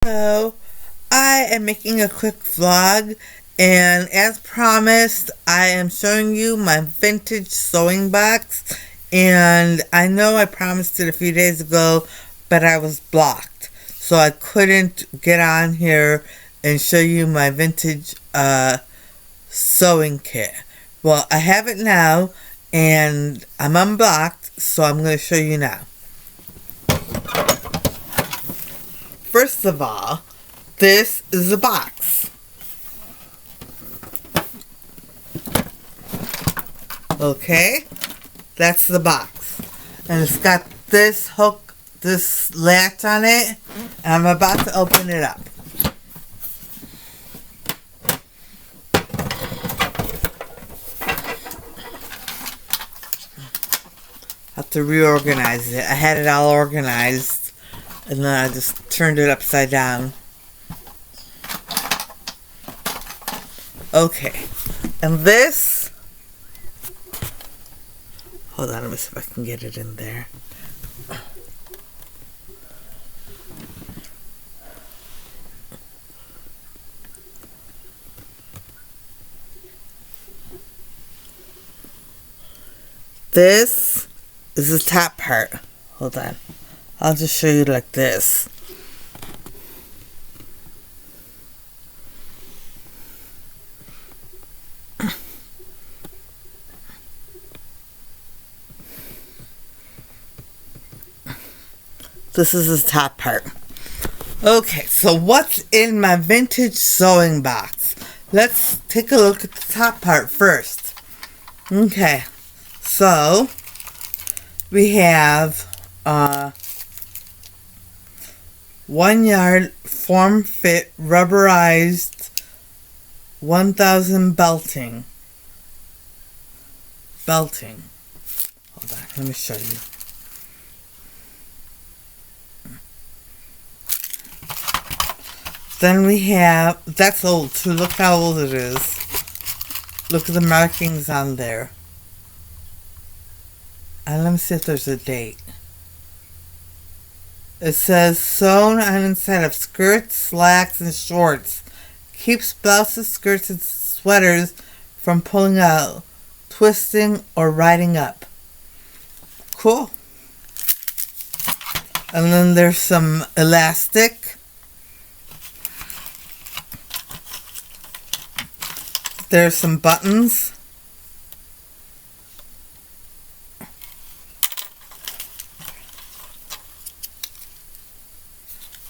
So, I am making a quick vlog, and as promised, I am showing you my vintage sewing box. And I know I promised it a few days ago, but I was blocked, so I couldn't get on here and show you my vintage sewing kit. Well, I have it now, and I'm unblocked, so I'm going to show you now. First of all, this is the box. Okay, that's the box. And it's got this hook, this latch on it, and I'm about to open it up. I have to reorganize it. I had it all organized, and then I just turned it upside down. Okay, and this, hold on, let me see if I can get it in there. This is the top part. Hold on, I'll just show you like this. This is the top part. Okay, so what's in my vintage sewing box? Let's take a look at the top part first. Okay, so we have 1 yard form fit rubberized 1000 belting. Hold on, let me show you. Then we have, that's old too, look how old it is. Look at the markings on there. And let me see if there's a date. It says sewn on inside of skirts, slacks, and shorts. Keeps blouses, skirts, and sweaters from pulling out, twisting, or riding up. Cool. And then there's some elastic. There's some buttons.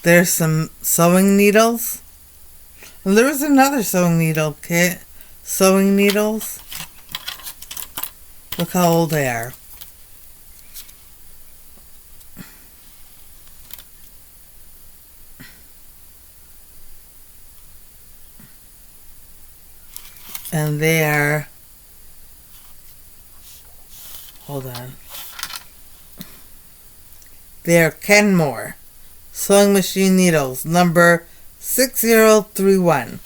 There's some sewing needles. And there was another sewing needle kit. Sewing needles. Look how old they are. And they are, hold on, they are Kenmore sewing machine needles, number 6031.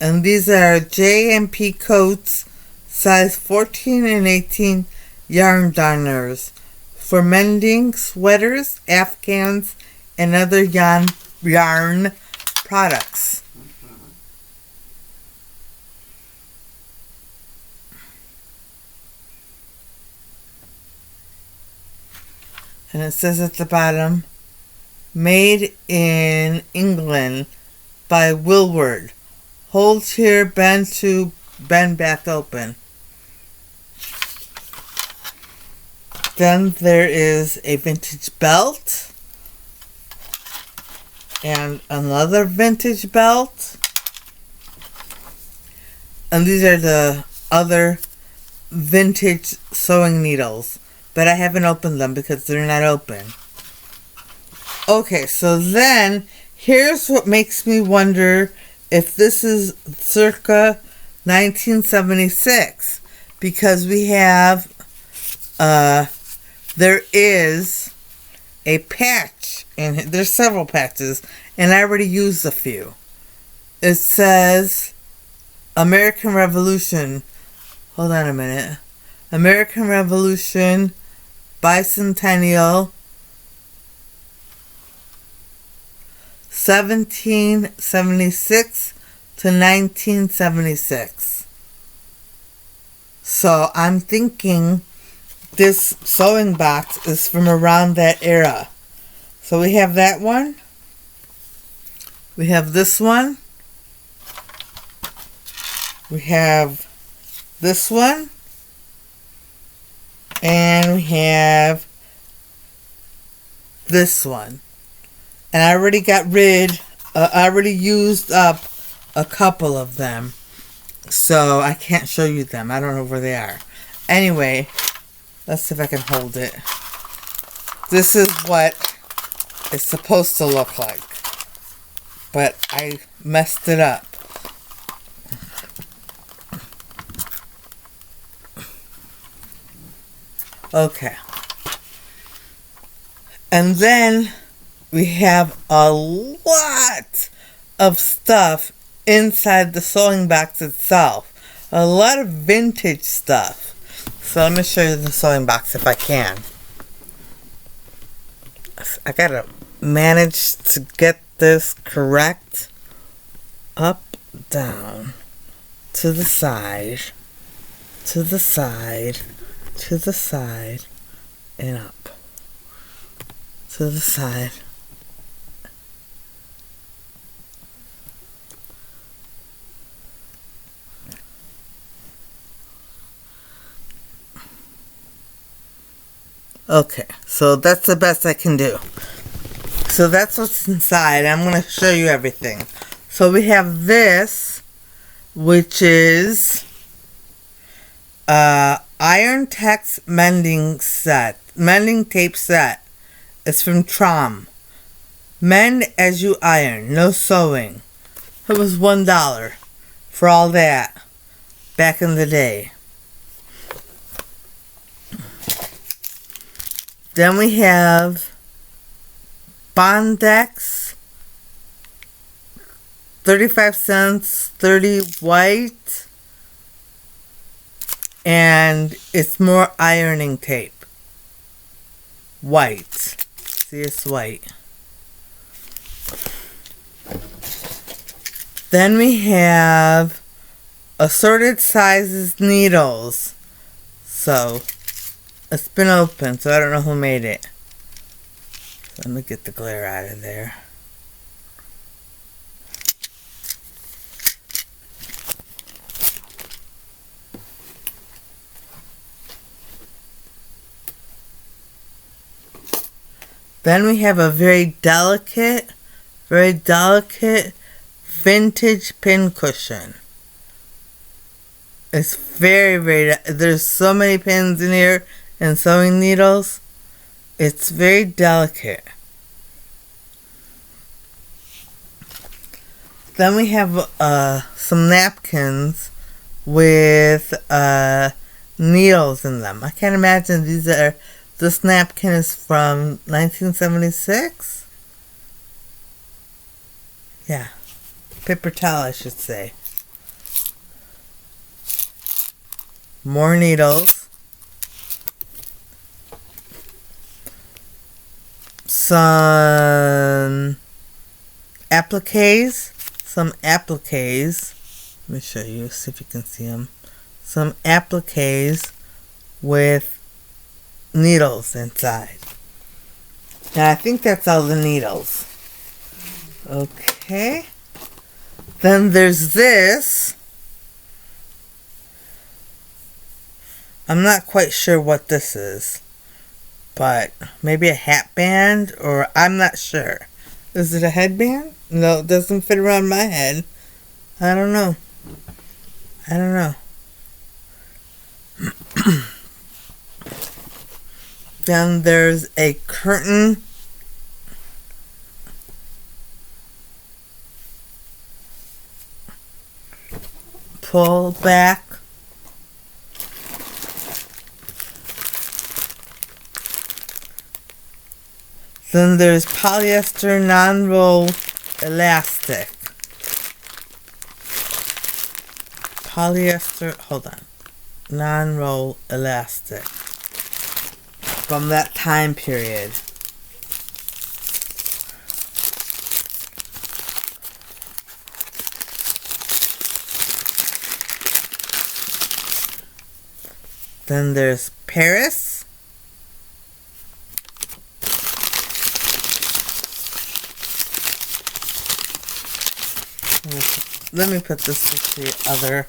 And these are J&P Coats, size 14 and 18 yarn darners for mending sweaters, afghans, and other yarn products. And it says at the bottom, made in England by Willward. Holds here, bend to, bend back open. Then there is a vintage belt. And another vintage belt. And these are the other vintage sewing needles. But I haven't opened them because they're not open. Okay, so then here's what makes me wonder if this is circa 1976. Because we have, there is a patch, and there's several patches, and I already used a few. It says American Revolution. Hold on a minute. American Revolution Bicentennial 1776 to 1976. So I'm thinking this sewing box is from around that era. So we have that one. We have this one. We have this one. And we have this one. And I already I already used up a couple of them. So I can't show you them. I don't know where they are. Anyway, let's see if I can hold it. This is what it's supposed to look like. But I messed it up. Okay. And then we have a lot of stuff inside the sewing box itself. A lot of vintage stuff. So let me show you the sewing box if I can. I gotta manage to get this correct. Up, down, to the side, to the side, to the side, and up. To the side. Okay, so that's the best I can do. So that's what's inside. I'm going to show you everything. So we have this, which is Iron Tex mending tape set. It's from Trom. Mend as you iron, no sewing. It was $1 for all that back in the day. Then we have Bondex, 35 cents, 30 white, and it's more ironing tape. White. See, it's white. Then we have assorted sizes needles. So it's been open, so I don't know who made it. So let me get the glare out of there. Then we have a very delicate vintage pincushion. It's very, there's so many pins in here and sewing needles. It's very delicate. Then we have some napkins with needles in them. I can't imagine this napkin is from 1976? Yeah. Paper towel, I should say. More needles. Some appliques. Let me show you, see if you can see them. Some appliques with needles inside. And I think that's all the needles. Okay. Then there's this. I'm not quite sure what this is, but maybe a hat band, or I'm not sure. Is it a headband? No, it doesn't fit around my head. I don't know. Then there's a curtain. Pull back. Then there's polyester non-roll elastic. Non-roll elastic. From that time period. Then there's Paris. Let me put this with the other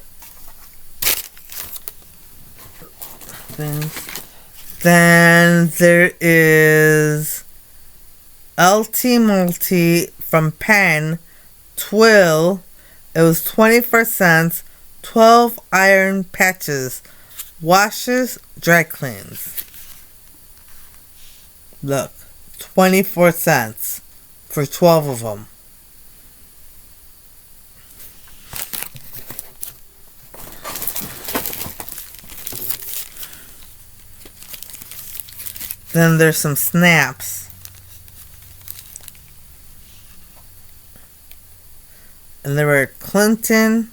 things. Then there is LT Multi from Penn, Twill. It was 24 cents, 12 iron patches, washes, dry cleans. Look, 24 cents for 12 of them. Then there's some snaps. And there were Clinton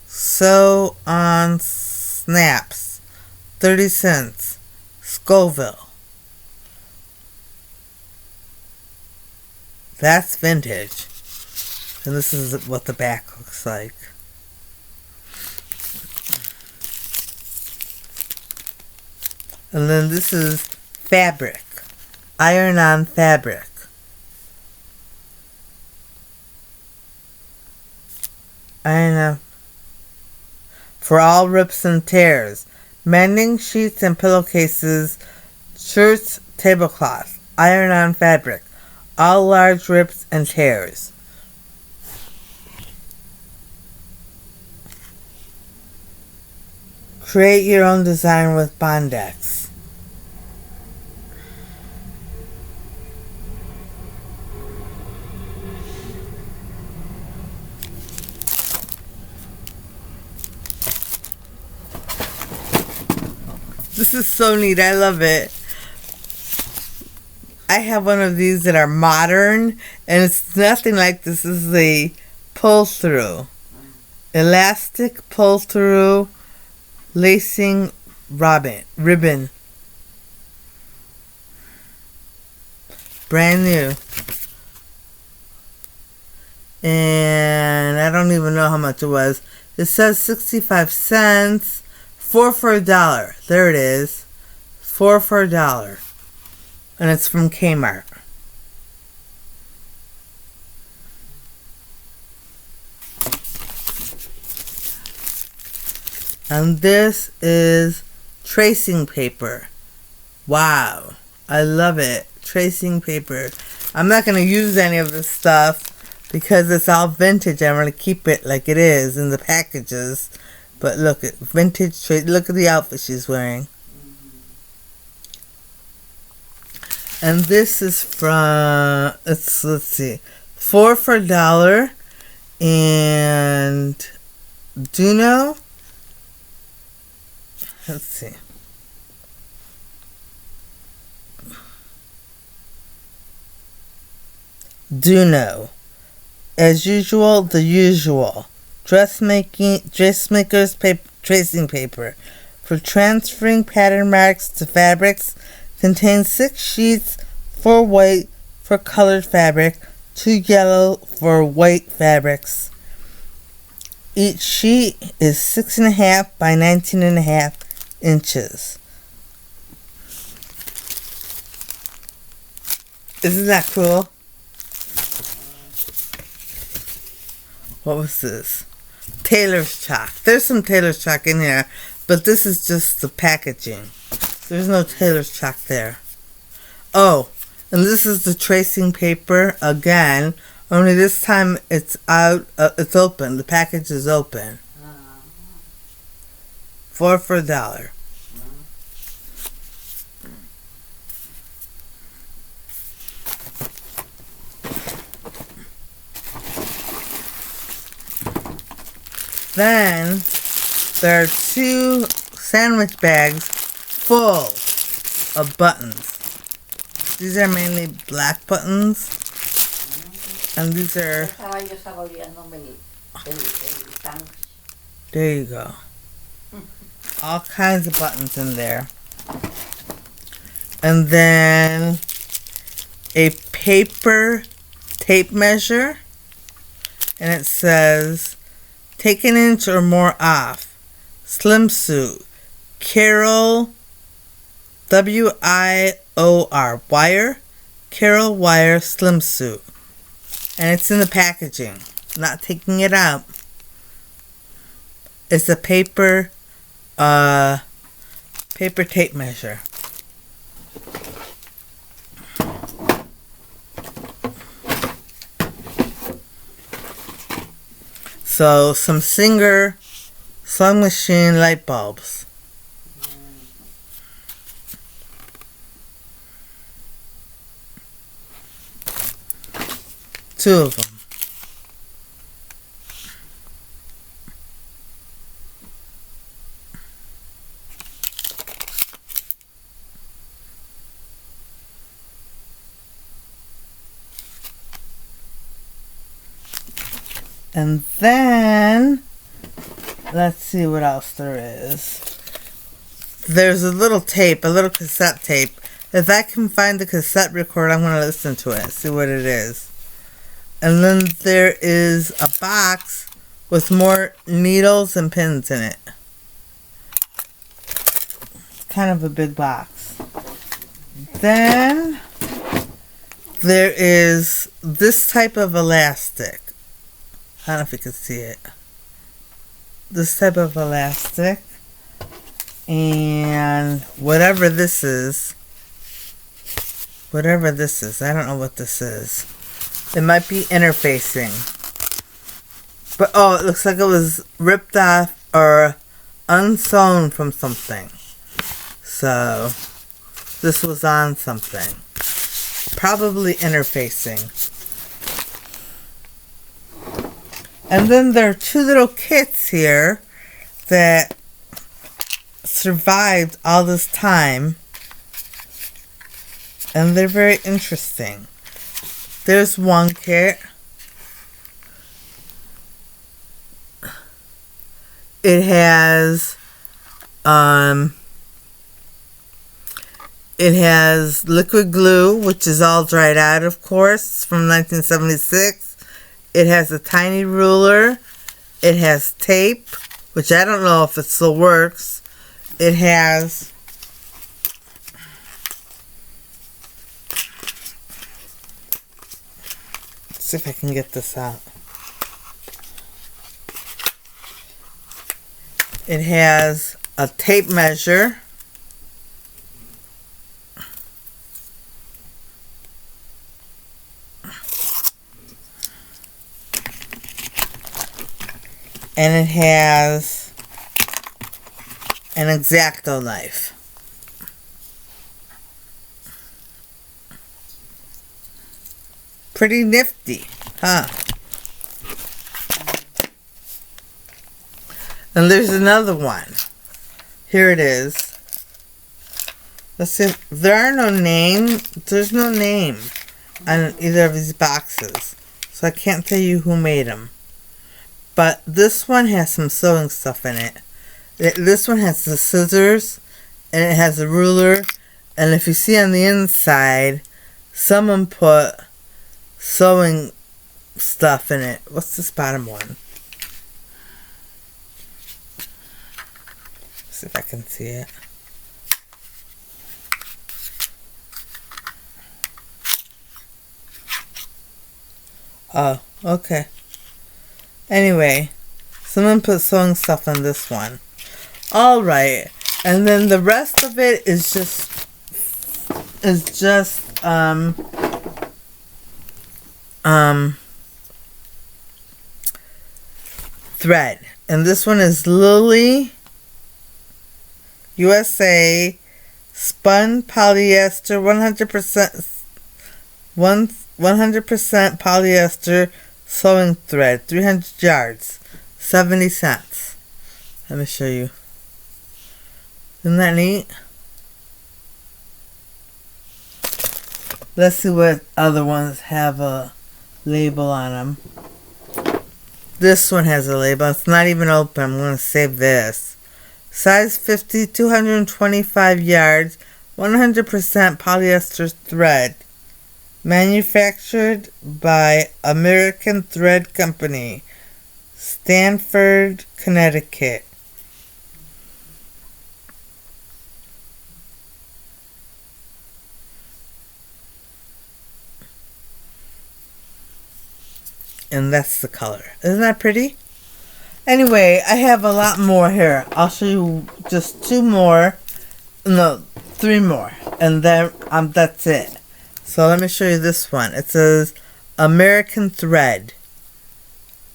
Sew On snaps, 30 cents. Scoville. That's vintage. And this is what the back looks like. And then this is fabric. Iron-on fabric. Iron-on. For all rips and tears. Mending sheets and pillowcases, shirts, tablecloths. Iron-on fabric. All large rips and tears. Create your own design with Bondex. This is so neat. I love it. I have one of these that are modern, and it's nothing like this. This is the pull-through. Elastic pull-through lacing ribbon. Brand new. And I don't even know how much it was. It says 65 cents. 4 for $1. There it is. 4 for $1. And it's from Kmart. And this is tracing paper. Wow. I love it. Tracing paper. I'm not going to use any of this stuff because it's all vintage. I'm going to keep it like it is in the packages. But look at vintage. Look at the outfit she's wearing. And this is from, let's see, 4 for $1. And Duno. Let's see. Duno. As usual, the usual. Dressmaker's tracing paper. For transferring pattern marks to fabrics, contains 6 sheets, 4 white for colored fabric, 2 yellow for white fabrics. Each sheet is 6.5 by 19.5 inches. Isn't that cool? What was this? Tailor's chalk. There's some Tailor's chalk in here, but this is just the packaging. There's no Tailor's chalk there. Oh, and this is the tracing paper again. Only this time it's out. It's open. The package is open. 4 for $1. Then there are 2 sandwich bags full of buttons. These are mainly black buttons. And these are... There you go. All kinds of buttons in there. And then a paper tape measure. And it says, take an inch or more off. Slim suit. Carol, WIOR, wire, Carol wire slim suit. And it's in the packaging. Not taking it out. It's a paper tape measure. So, some Singer sewing machine light bulbs. Two of them. And then, let's see what else there is. There's a little tape, a little cassette tape. If I can find the cassette recorder, I'm going to listen to it, see what it is. And then there is a box with more needles and pins in it. It's kind of a big box. Then, there is this type of elastic. I don't know if you can see it. This type of elastic. And whatever this is. I don't know what this is. It might be interfacing. But, oh, it looks like it was ripped off or unsewn from something. So, this was on something. Probably interfacing. And then there are two little kits here that survived all this time. And they're very interesting. There's one kit. It has liquid glue, which is all dried out, of course. It's from 1976. It has a tiny ruler. It has tape, which I don't know if it still works. It has let's see if I can get this out. It has a tape measure. And it has an X-Acto knife. Pretty nifty, huh? And there's another one. Here it is. Let's see. There's no name on either of these boxes. So I can't tell you who made them. But this one has some sewing stuff in it. This one has the scissors, and it has a ruler. And if you see on the inside, someone put sewing stuff in it. What's this bottom one? See if I can see it. Oh, okay. Anyway, someone put sewing stuff on this one. Alright. And then the rest of it is just thread. And this one is Lily USA spun polyester 100% polyester sewing thread, 300 yards, 70 cents. Let me show you. Isn't that neat? Let's see what other ones have a label on them. This one has a label. It's not even open. I'm going to save this. Size 50, 225 yards, 100% polyester thread. Manufactured by American Thread Company, Stamford, Connecticut. And that's the color. Isn't that pretty? Anyway, I have a lot more here. I'll show you just 2 more. No, 3 more. And then that's it. So let me show you this one. It says American Thread.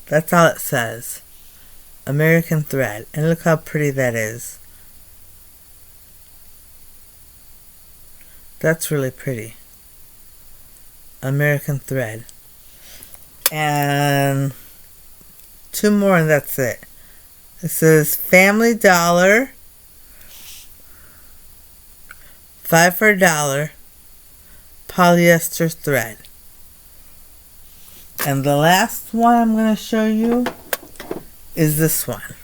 That's all it says. American Thread. And look how pretty that is. That's really pretty. American Thread. And 2 more and that's it. It says Family Dollar. 5 for $1. Polyester thread. And the last one I'm going to show you is this one.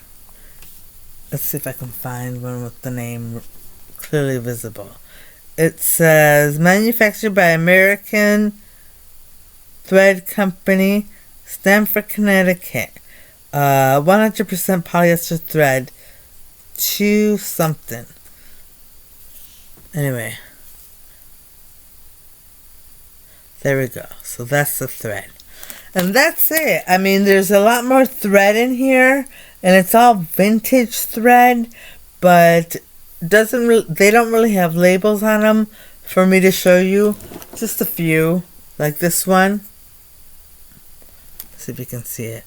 Let's see if I can find one with the name clearly visible. It says manufactured by American Thread Company, Stamford, Connecticut. 100% polyester thread. 2 something. Anyway. There we go. So that's the thread. And that's it. I mean, there's a lot more thread in here. And it's all vintage thread. But they don't really have labels on them for me to show you. Just a few. Like this one. Let's see if you can see it.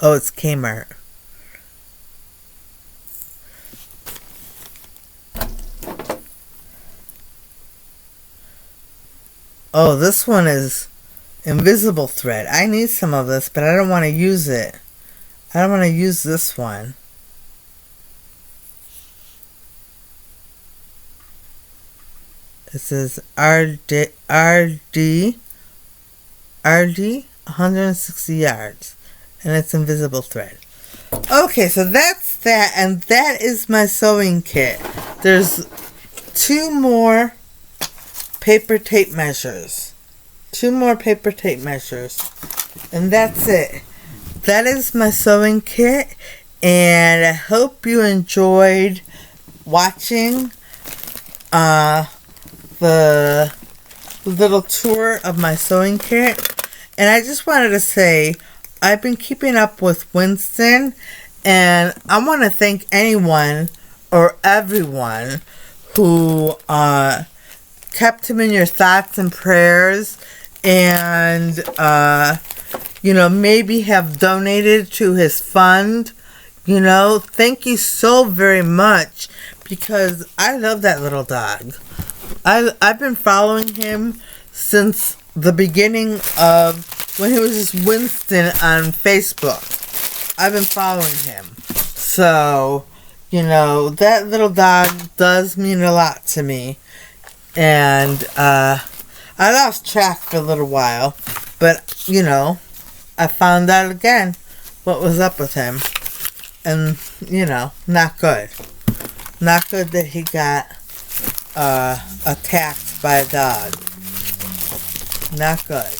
Oh, it's Kmart. Oh, this one is invisible thread. I need some of this, but I don't want to use it. I don't want to use this one. It says RD 160 yards. And it's invisible thread. Okay, so that's that. And that is my sewing kit. There's 2 more paper tape measures. 2 more paper tape measures. And that's it. That is my sewing kit. And I hope you enjoyed watching the little tour of my sewing kit. And I just wanted to say, I've been keeping up with Winston, and I want to thank anyone or everyone who kept him in your thoughts and prayers, and maybe have donated to his fund. Thank you so very much, because I love that little dog. I've been following him since the beginning of when he was just Winston on Facebook. I've been following him. So, that little dog does mean a lot to me. And I lost track for a little while. But, I found out again what was up with him. And, not good. Not good that he got attacked by a dog. Not good.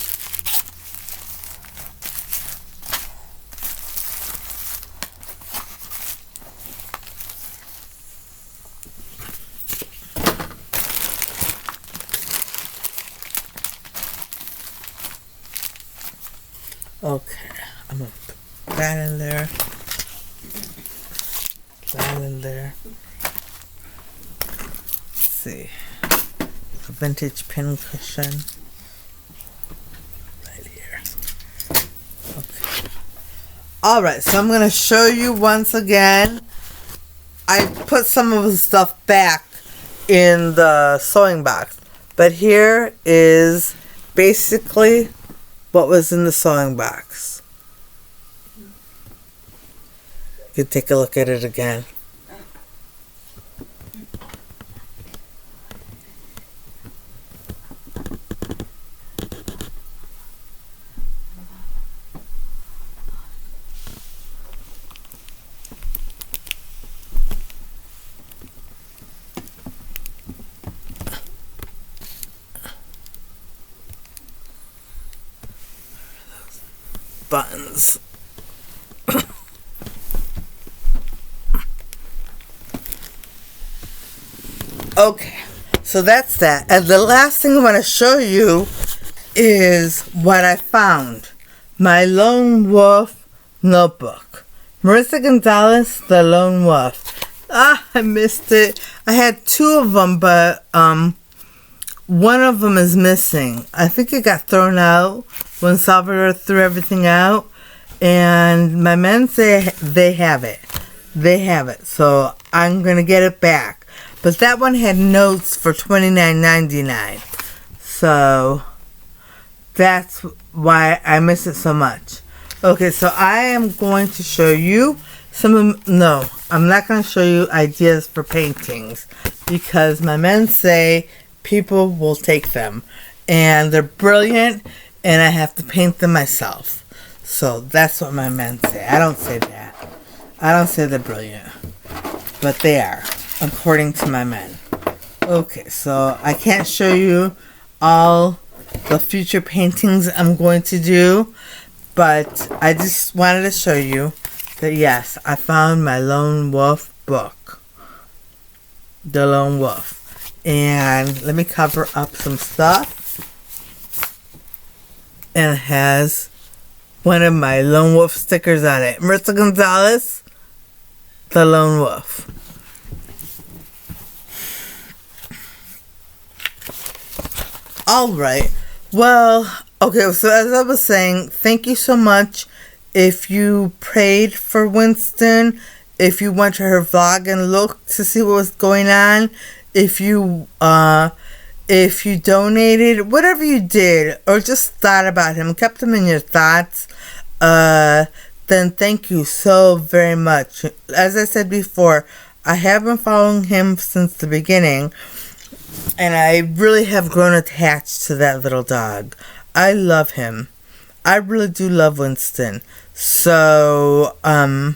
Okay, I'm going to put that in there. That in there. Let's see. A vintage pin cushion. Right here. Okay. Alright, so I'm going to show you once again. I put some of the stuff back in the sewing box. But here is basically what was in the sewing box. You can take a look at it again. Buttons. Okay, so that's that. And the last thing I want to show you is what I found. My Lone Wolf notebook. Marissa Gonzalez, The Lone Wolf. I missed it. I had two of them, but one of them is missing. I think it got thrown out when Salvador threw everything out. And my men say they have it. They have it. So I'm going to get it back. But that one had notes for $29.99. So that's why I miss it so much. Okay, so I am going to show you no, I'm not going to show you ideas for paintings because my men say people will take them and they're brilliant and I have to paint them myself. So that's what my men say. I don't say that. I don't say they're brilliant, but they are, according to my men. Okay, so I can't show you all the future paintings I'm going to do, but I just wanted to show you that yes, I found my Lone Wolf book. The Lone Wolf. And let me cover up some stuff. And it has one of my Lone Wolf stickers on it. Marissa Gonzalez, The Lone Wolf. Alright. Well, okay, so as I was saying, thank you so much if you prayed for Winston, if you went to her vlog and looked to see what was going on, if you donated, whatever you did, or just thought about him, kept him in your thoughts, then thank you so very much. As I said before, I have been following him since the beginning, and I really have grown attached to that little dog. I love him. I really do love Winston. So, I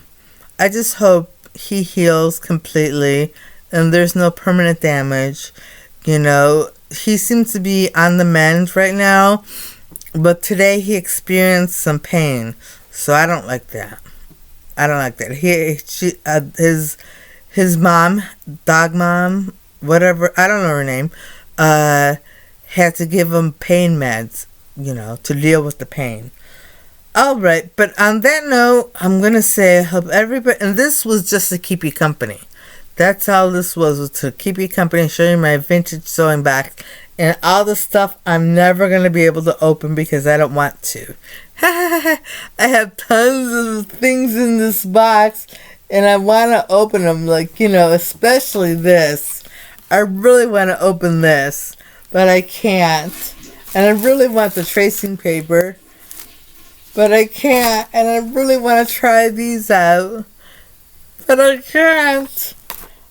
just hope he heals completely and there's no permanent damage. You know, he seems to be on the mend right now, but today he experienced some pain. So I don't like that. I don't like that. His mom, dog mom, whatever, I don't know her name, had to give him pain meds, you know, to deal with the pain. Alright, but on that note, I'm going to say I hope everybody, and this was just to keep you company. That's all this was to keep you company and show you my vintage sewing box. And all the stuff I'm never going to be able to open because I don't want to. I have tons of things in this box and I want to open them, like, you know, especially this. I really want to open this, but I can't. And I really want the tracing paper, but I can't. And I really want to try these out, but I can't.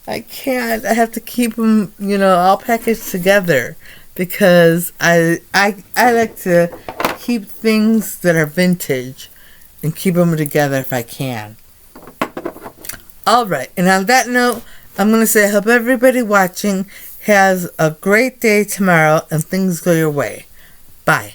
I can't. I have to keep them, you know, all packaged together because I like to keep things that are vintage and keep them together if I can. Alright, and on that note, I'm going to say I hope everybody watching has a great day tomorrow and things go your way. Bye.